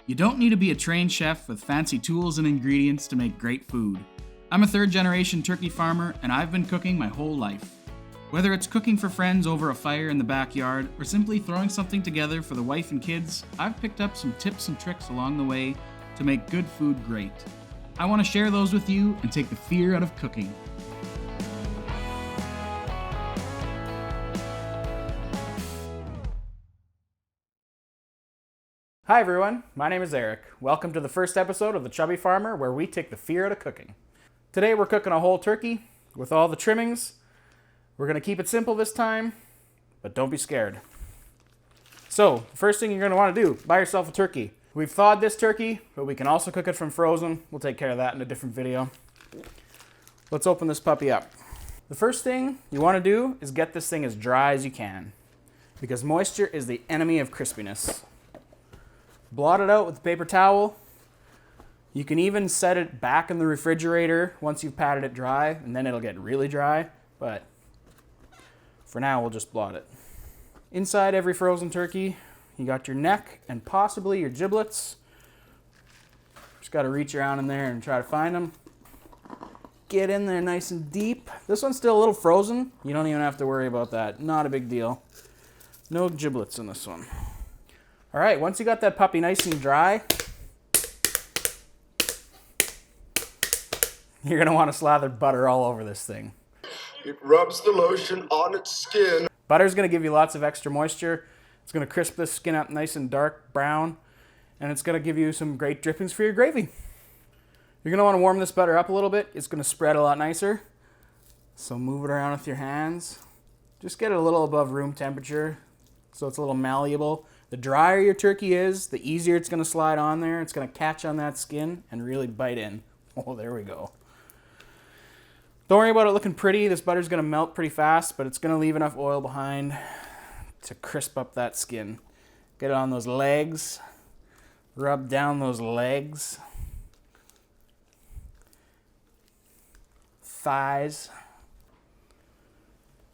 You don't need to be a trained chef with fancy tools and ingredients to make great food. I'm a third-generation turkey farmer, and I've been cooking my whole life. Whether it's cooking for friends over a fire in the backyard, or simply throwing something together for the wife and kids, I've picked up some tips and tricks along the way to make good food great. I want to share those with you and take the fear out of cooking. Hi everyone, my name is Eric. Welcome to the first episode of the Chubby Farmer, where we take the fear out of cooking. Today we're cooking a whole turkey with all the trimmings. We're going to keep it simple this time, but don't be scared. So, the first thing you're going to want to do, buy yourself a turkey. We've thawed this turkey, but we can also cook it from frozen. We'll take care of that in a different video. Let's open this puppy up. The first thing you want to do is get this thing as dry as you can, because moisture is the enemy of crispiness. Blot it out with a paper towel. You can even set it back in the refrigerator once you've patted it dry, and then it'll get really dry, but for now we'll just blot it. Inside every frozen turkey, you got your neck and possibly your giblets. Just got to reach around in there and try to find them. Get in there nice and deep. This one's still a little frozen. You don't even have to worry about that. Not a big deal. No giblets in this one. All right, once you got that puppy nice and dry, you're going to want to slather butter all over this thing. It rubs the lotion on its skin. Butter's going to give you lots of extra moisture. It's going to crisp this skin up nice and dark brown, and it's going to give you some great drippings for your gravy. You're going to want to warm this butter up a little bit. It's going to spread a lot nicer. So move it around with your hands. Just get it a little above room temperature so it's a little malleable. The drier your turkey is, the easier it's going to slide on there. It's going to catch on that skin and really bite in. Oh, there we go. Don't worry about it looking pretty. This butter's going to melt pretty fast, but it's going to leave enough oil behind to crisp up that skin. Get it on those legs. Rub down those legs. Thighs.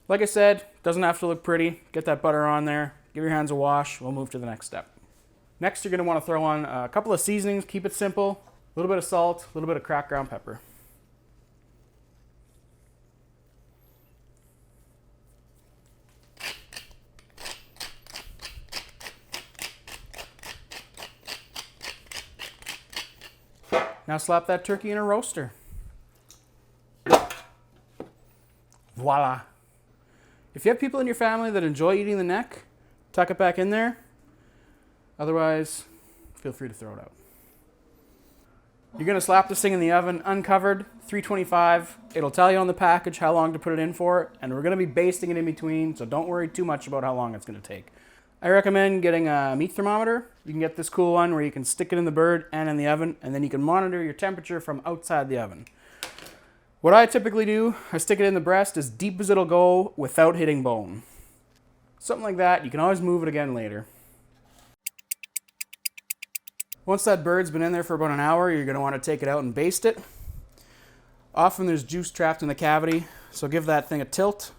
Like I said, doesn't have to look pretty. Get that butter on there. Give your hands a wash. We'll move to the next step. Next, you're going to want to throw on a couple of seasonings. Keep it simple. A little bit of salt, a little bit of cracked ground pepper. Now slap that turkey in a roaster. Voila. If you have people in your family that enjoy eating the neck, tuck it back in there. Otherwise, feel free to throw it out. You're going to slap this thing in the oven uncovered, 325. It'll tell you on the package how long to put it in for, and we're going to be basting it in between, so don't worry too much about how long it's going to take. I recommend getting a meat thermometer. You can get this cool one where you can stick it in the bird and in the oven, and then you can monitor your temperature from outside the oven. What I typically do, I stick it in the breast as deep as it'll go without hitting bone. Something like that. You can always move it again later. Once that bird's been in there for about an hour, you're going to want to take it out and baste it. Often there's juice trapped in the cavity, so give that thing a tilt.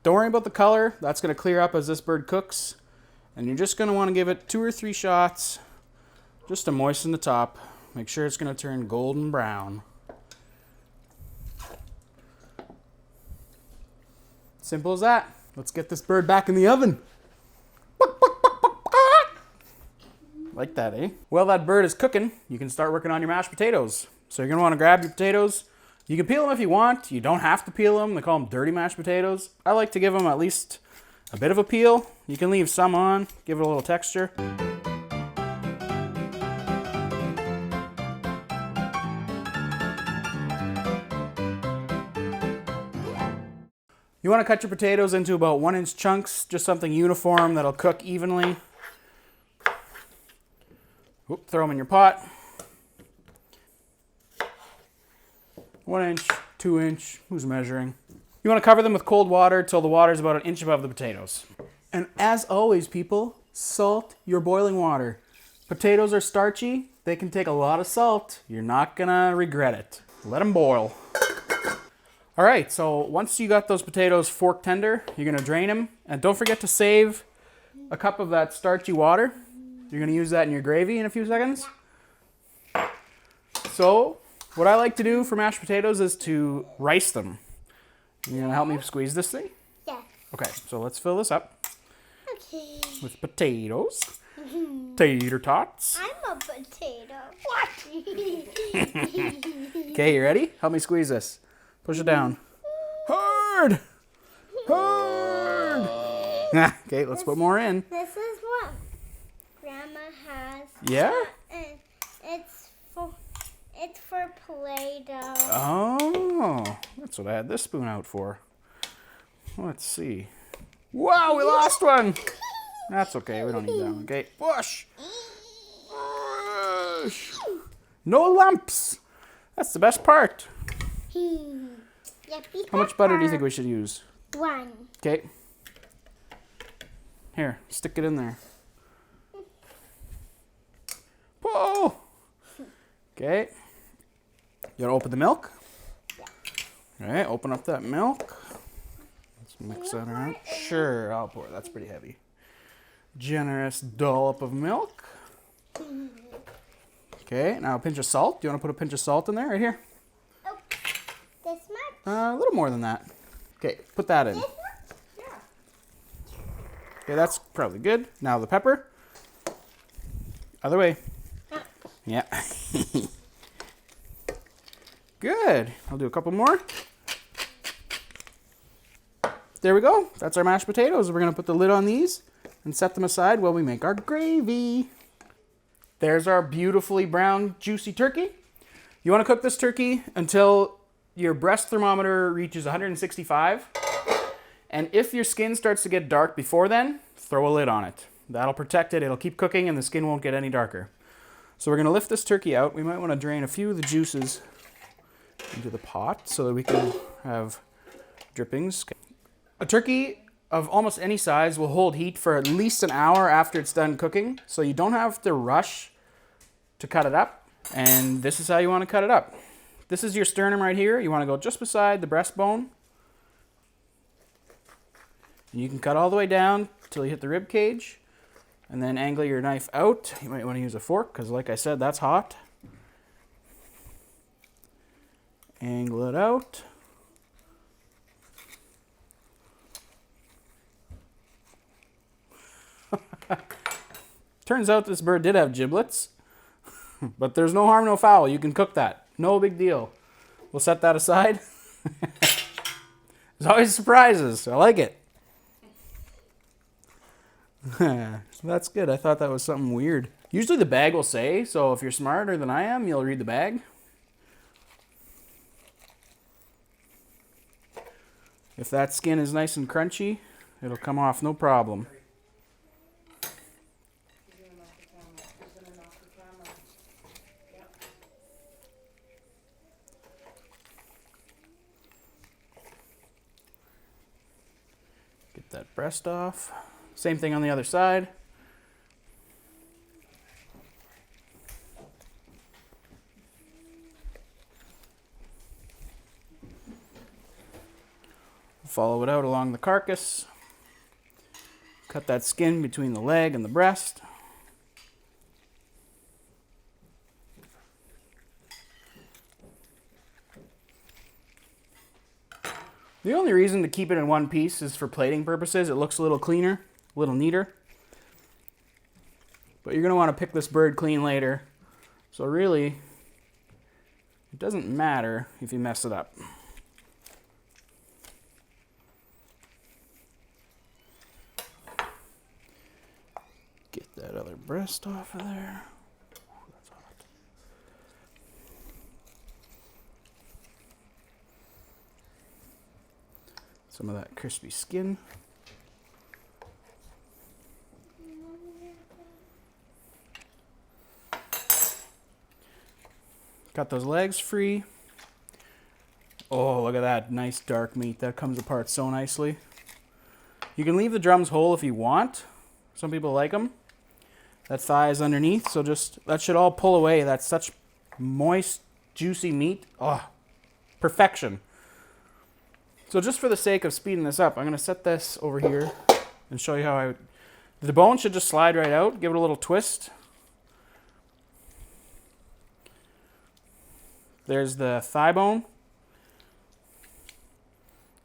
Don't worry about the color. That's going to clear up as this bird cooks. And you're just going to want to give it 2 or 3 shots just to moisten the top. Make sure it's going to turn golden brown. Simple as that. Let's get this bird back in the oven. Like that, eh? While that bird is cooking, you can start working on your mashed potatoes. So you're going to want to grab your potatoes. You can peel them if you want. You don't have to peel them. They call them dirty mashed potatoes. I like to give them at least a bit of a peel. You can leave some on, give it a little texture. You want to cut your potatoes into about 1-inch chunks, just something uniform that'll cook evenly. Oop, throw them in your pot. 1 inch, 2 inch, who's measuring? You want to cover them with cold water till the water is about 1 inch above the potatoes. And as always, people, salt your boiling water. Potatoes are starchy. They can take a lot of salt. You're not gonna regret it. Let them boil. All right, so once you got those potatoes fork tender, you're gonna drain them. And don't forget to save a cup of that starchy water. You're going to use that in your gravy in a few seconds? So, what I like to do for mashed potatoes is to rice them. You going to help me squeeze this thing? Yeah. Okay, so let's fill this up Okay. with potatoes. Tater tots. I'm a potato. Okay, you ready? Help me squeeze this. Push it down. Hard! Hard! Okay, let's put more in. This is what Grandma has. Yeah? And it's for Play-Doh. Oh, that's what I had this spoon out for. Let's see. Wow, we lost one! That's okay, we don't need that one. Okay, push! Push! No lumps! That's the best part. How much butter do you think we should use? 1. Okay. Here, stick it in there. Pull! Okay. You want to open the milk? All right, open up that milk. Let's mix that around. Sure, I'll pour. That's pretty heavy. Generous dollop of milk. Okay, now a pinch of salt. Do you want to put a pinch of salt in there? Right here. Oh, this much? A little more than that. Okay, put that in. This much? Okay, that's probably good. Now the pepper. Other way. Yeah. Good. I'll do a couple more. There we go. That's our mashed potatoes. We're going to put the lid on these and set them aside while we make our gravy. There's our beautifully brown, juicy turkey. You want to cook this turkey until your breast thermometer reaches 165. And if your skin starts to get dark before then, throw a lid on it. That'll protect it. It'll keep cooking and the skin won't get any darker. So we're going to lift this turkey out. We might want to drain a few of the juices into the pot so that we can have drippings. A turkey of almost any size will hold heat for at least an hour after it's done cooking, so you don't have to rush to cut it up. And this is how you want to cut it up. This is your sternum right here. You want to go just beside the breastbone. And you can cut all the way down till you hit the rib cage, and then angle your knife out. You might want to use a fork because, like I said, that's hot. Angle it out. Turns out this bird did have giblets, but there's no harm, no foul. You can cook that. No big deal. We'll set that aside. There's always surprises. I like it. That's good. I thought that was something weird. Usually the bag will say, so if you're smarter than I am, you'll read the bag. If that skin is nice and crunchy, it'll come off no problem. Get that breast off. Same thing on the other side. Follow it out along the carcass. Cut that skin between the leg and the breast. The only reason to keep it in one piece is for plating purposes. It looks a little cleaner, a little neater. But you're going to want to pick this bird clean later. So really, it doesn't matter if you mess it up. Get that other breast off of there. Ooh, that's hot. Some of that crispy skin. Got those legs free. Oh, look at that nice dark meat. That comes apart so nicely. You can leave the drums whole if you want. Some people like them. That thigh is underneath, so just that should all pull away. That's such moist, juicy meat. Oh, perfection. So just for the sake of speeding this up, I'm going to set this over here and show you how I The bone should just slide right out. Give it a little twist. There's the thigh bone.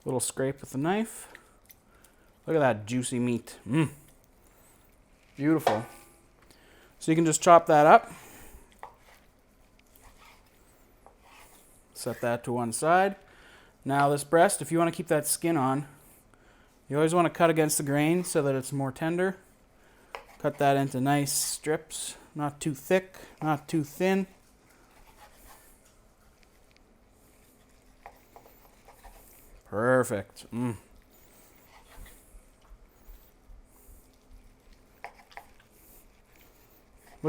Little scrape with the knife. Look at that juicy meat. Beautiful. So you can just chop that up. Set that to one side. Now this breast, if you want to keep that skin on, you always want to cut against the grain so that it's more tender. Cut that into nice strips, not too thick, not too thin. Perfect. Look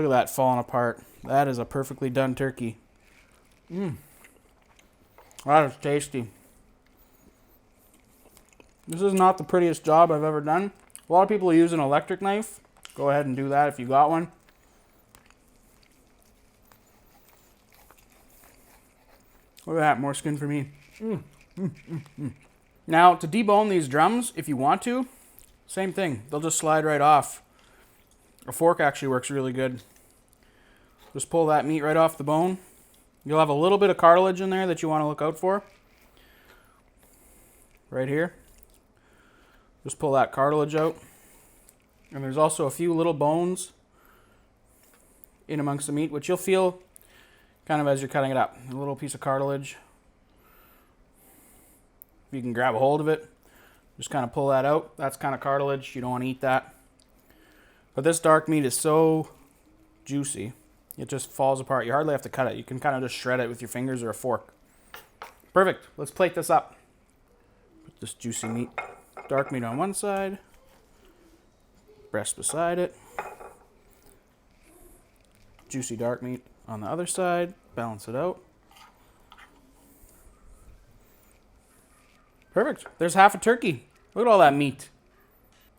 at that falling apart. That is a perfectly done turkey. That is tasty. This is not the prettiest job I've ever done. A lot of people use an electric knife. Go ahead and do that if you got one. Look at that, more skin for me. Now, to debone these drums, if you want to, same thing. They'll just slide right off. A fork actually works really good. Just pull that meat right off the bone. You'll have a little bit of cartilage in there that you want to look out for. Right here. Just pull that cartilage out. And there's also a few little bones in amongst the meat, which you'll feel kind of as you're cutting it up. A little piece of cartilage. If you can grab a hold of it, just kind of pull that out. That's kind of cartilage. You don't want to eat that. But this dark meat is so juicy. It just falls apart. You hardly have to cut it. You can kind of just shred it with your fingers or a fork. Perfect. Let's plate this up. Put this juicy meat, dark meat on one side. Breast beside it. Juicy dark meat on the other side. Balance it out. Perfect. There's half a turkey. Look at all that meat.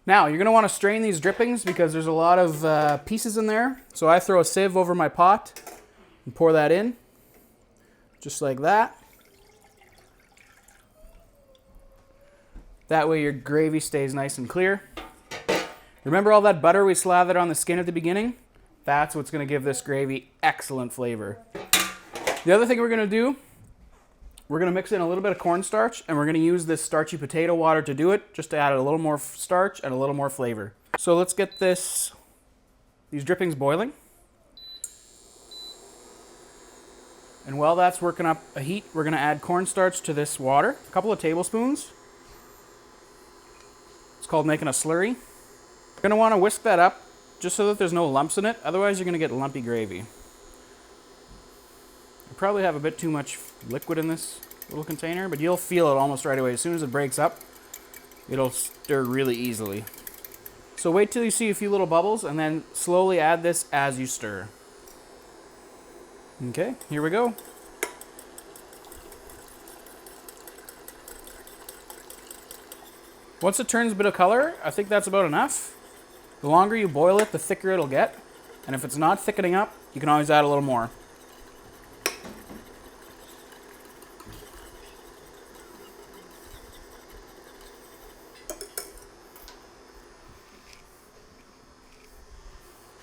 Now, you're going to want to strain these drippings because there's a lot of pieces in there. So I throw a sieve over my pot and pour that in. Just like that. That way your gravy stays nice and clear. Remember all that butter we slathered on the skin at the beginning? That's what's going to give this gravy excellent flavor. The other thing we're going to do, we're going to mix in a little bit of cornstarch, and we're going to use this starchy potato water to do it, just to add a little more starch and a little more flavor. So let's get these drippings boiling. And while that's working up a heat, we're going to add cornstarch to this water, a couple of tablespoons. It's called making a slurry. You're going to want to whisk that up just so that there's no lumps in it, otherwise you're going to get lumpy gravy. You probably have a bit too much liquid in this little container, but you'll feel it almost right away. As soon as it breaks up, it'll stir really easily. So wait till you see a few little bubbles and then slowly add this as you stir. Okay, here we go. Once it turns a bit of color, I think that's about enough. The longer you boil it, the thicker it'll get. And if it's not thickening up, you can always add a little more.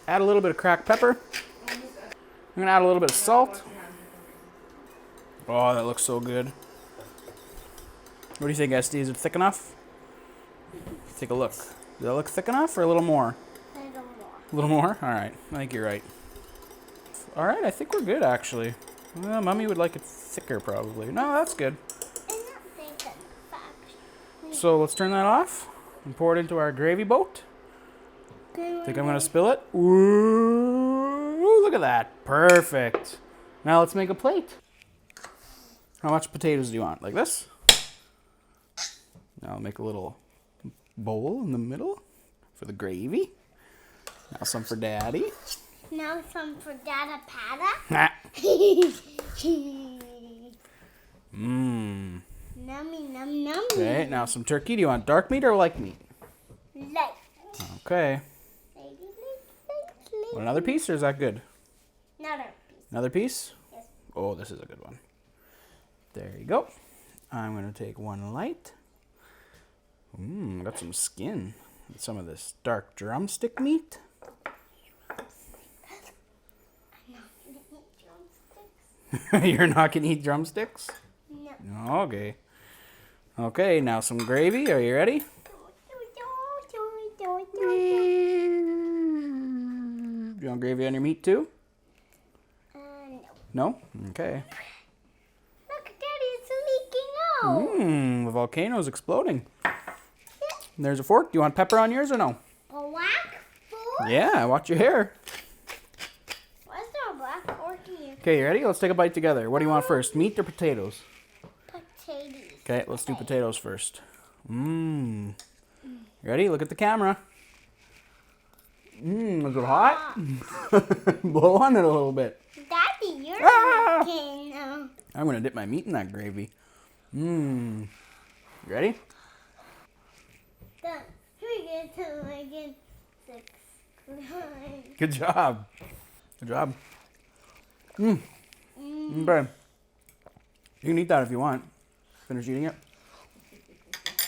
Add a little bit of cracked pepper. I'm going to add a little bit of salt. Oh, that looks so good. What do you think, SD? Is it thick enough? Take a look. Does that look thick enough or a little more? A little more. A little more? All right. I think you're right. All right. I think we're good, actually. Well, Mommy would like it thicker, probably. No, that's good. I'm not thinking facts. So let's turn that off and pour it into our gravy boat. Think I'm going to spill it? Ooh, look at that. Perfect. Now let's make a plate. How much potatoes do you want? Like this? Now I'll make a little bowl in the middle for the gravy. Now some for Daddy. Now some for Dada Pata. Mmm. Nummy num num. Okay, now some turkey. Do you want dark meat or light meat? Light. Okay. Want another piece or is that good? Another piece. Another piece? Yes. Oh, this is a good one. There you go. I'm going to take one light. Got some skin. some of this dark drumstick meat. You're not gonna eat drumsticks? No. Okay. Okay, now some gravy. Are you ready? You want gravy on your meat too? No. No? Okay. Look, Daddy, it's leaking out. The volcano's exploding. There's a fork. Do you want pepper on yours or no? Black fork? Yeah, watch your hair. What's there a black fork here? Okay, you ready? Let's take a bite together. What do you want first, meat or potatoes? Potatoes. Okay, let's do potatoes first. Mmm. Ready? Look at the camera. Is it hot? Blow on it a little bit. Daddy, you're Ah! making. I'm gonna dip my meat in that gravy. You ready? Done. We get to like 6 9. Good job. Good job. Okay. You can eat that if you want. Finish eating it.